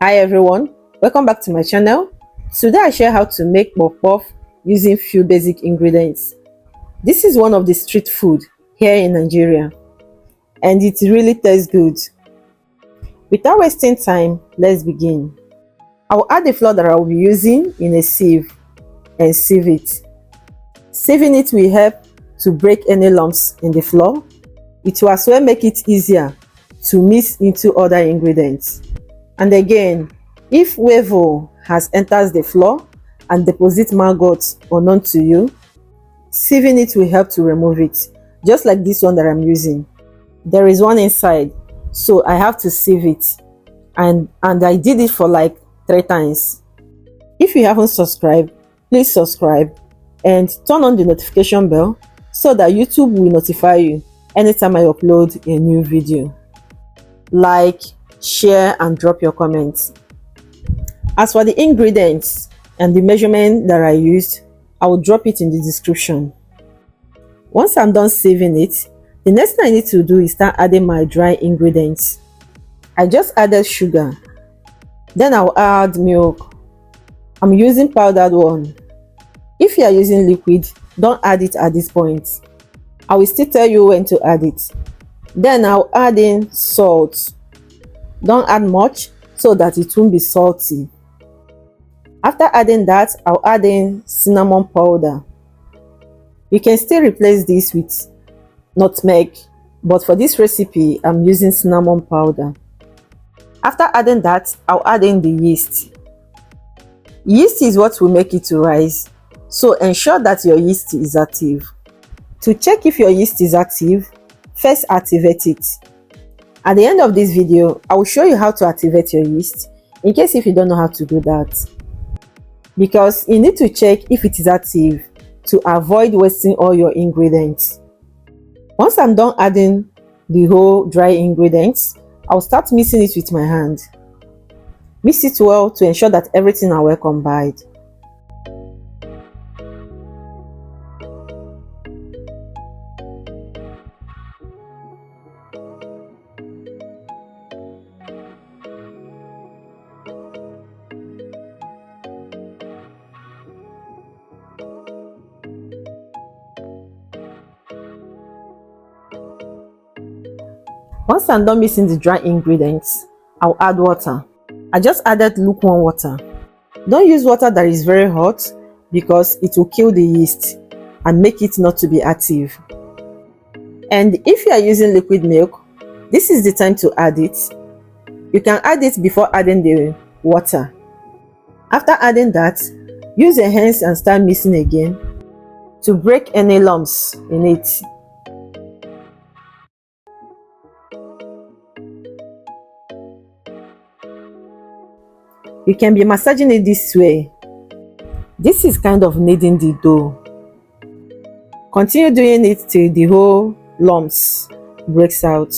Hi everyone, welcome back to my channel. Today I share how to make puff puff using few basic ingredients. This is one of the street food here in Nigeria and it really tastes good. Without wasting time, let's begin. I will add the flour that I will be using in a sieve and sieve it. Sieving it will help to break any lumps in the flour. It will as well make it easier to mix into other ingredients. And again, if weevil has entered the flour and deposit maggots unknown to you, sieving it will help to remove it, just like this one that I'm using. There is one inside, so I have to sieve it, and I did it for like 3 times. If you haven't subscribed, please subscribe and turn on the notification bell so that YouTube will notify you anytime I upload a new video. Like, share and drop your comments. As for the ingredients and the measurement that I used, I will drop it in the description. Once I'm done sieving it, the next thing I need to do is start adding my dry ingredients. I just added sugar, then I'll add milk. I'm using powdered one. If you are using liquid, don't add it at this point. I will still tell you when to add it. Then I'll add in salt. Don't add much so that it won't be salty. After adding that, I'll add in cinnamon powder. You can still replace this with nutmeg, but for this recipe, I'm using cinnamon powder. After adding that, I'll add in the yeast. Yeast is what will make it to rise, so ensure that your yeast is active. To check if your yeast is active, first activate it. At the end of this video, I will show you how to activate your yeast in case if you don't know how to do that. Because you need to check if it is active to avoid wasting all your ingredients. Once I'm done adding the whole dry ingredients, I'll start mixing it with my hand. Mix it well to ensure that everything are well combined. Once I'm done mixing the dry ingredients, I'll add water. I just added lukewarm water. Don't use water that is very hot because it will kill the yeast and make it not to be active. And if you are using liquid milk, this is the time to add it. You can add it before adding the water. After adding that, use your hands and start mixing again to break any lumps in it. You can be massaging it this way. This is kind of kneading the dough. Continue doing it till the whole lumps breaks out.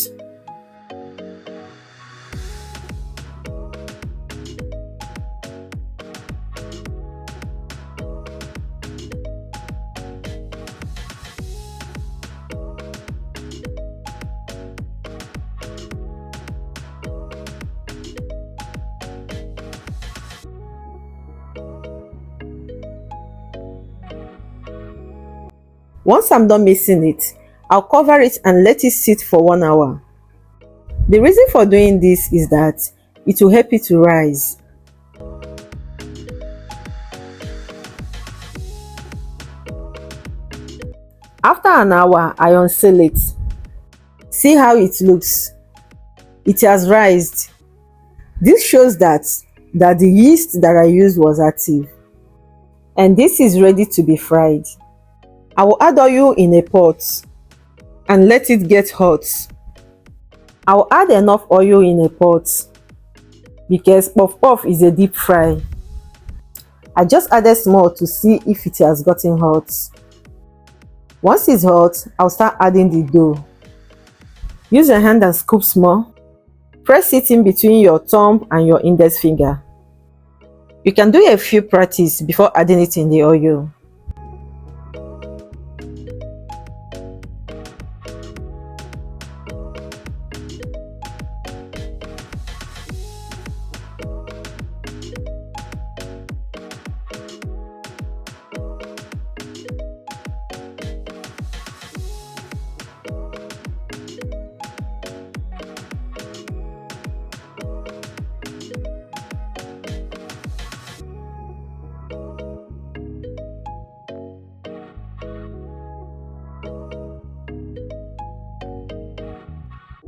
Once I'm done mixing it, I'll cover it and let it sit for 1 hour. The reason for doing this is that it will help it to rise. After an hour, I unseal it. See how it looks. It has rised. This shows that the yeast that I used was active. And this is ready to be fried. I will add oil in a pot and let it get hot. I will add enough oil in a pot because puff puff is a deep fry. I just added small to see if it has gotten hot. Once it's hot, I'll start adding the dough. Use your hand and scoop small. Press it in between your thumb and your index finger. You can do a few practice before adding it in the oil.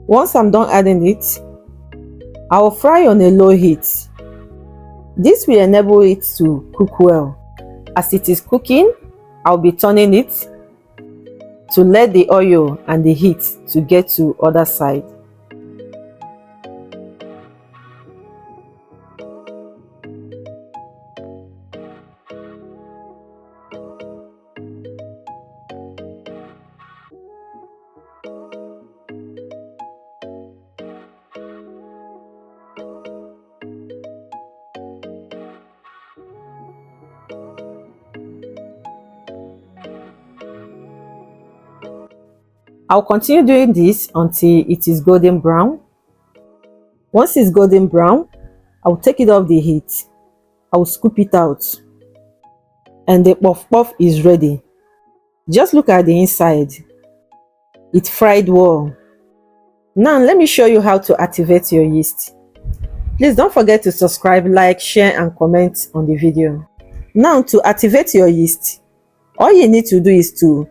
Once I'm done adding it, I will fry on a low heat. This will enable it to cook well. As it is cooking, I'll be turning it to let the oil and the heat to get to other side. I'll continue doing this until it is golden brown. Once it's golden brown, I'll take it off the heat. I'll scoop it out. And the puff puff is ready. Just look at the inside. It fried well. Now let me show you how to activate your yeast. Please don't forget to subscribe, like, share and comment on the video. Now to activate your yeast, all you need to do is to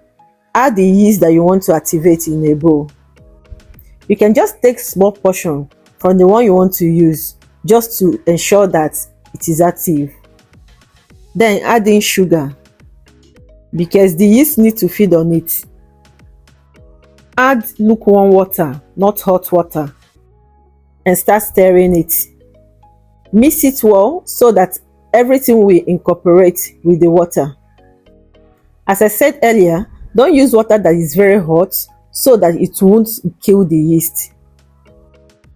add the yeast that you want to activate in a bowl. You can just take small portion from the one you want to use just to ensure that it is active. Then add in sugar because the yeast needs to feed on it. Add lukewarm water, not hot water, and start stirring it. Mix it well so that everything will incorporate with the water. As I said earlier, don't use water that is very hot so that it won't kill the yeast.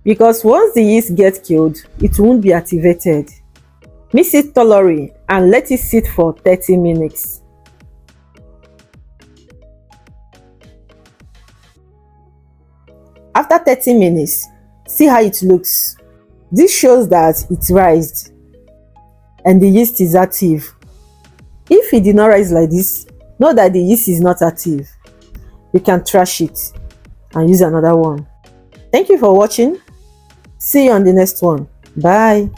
Because once the yeast gets killed, it won't be activated. Mix it thoroughly and let it sit for 30 minutes. After 30 minutes, see how it looks. This shows that it rised and the yeast is active. If it did not rise like this, know that the yeast is not active. You can trash it and use another one. Thank you for watching. See you on the next one. Bye.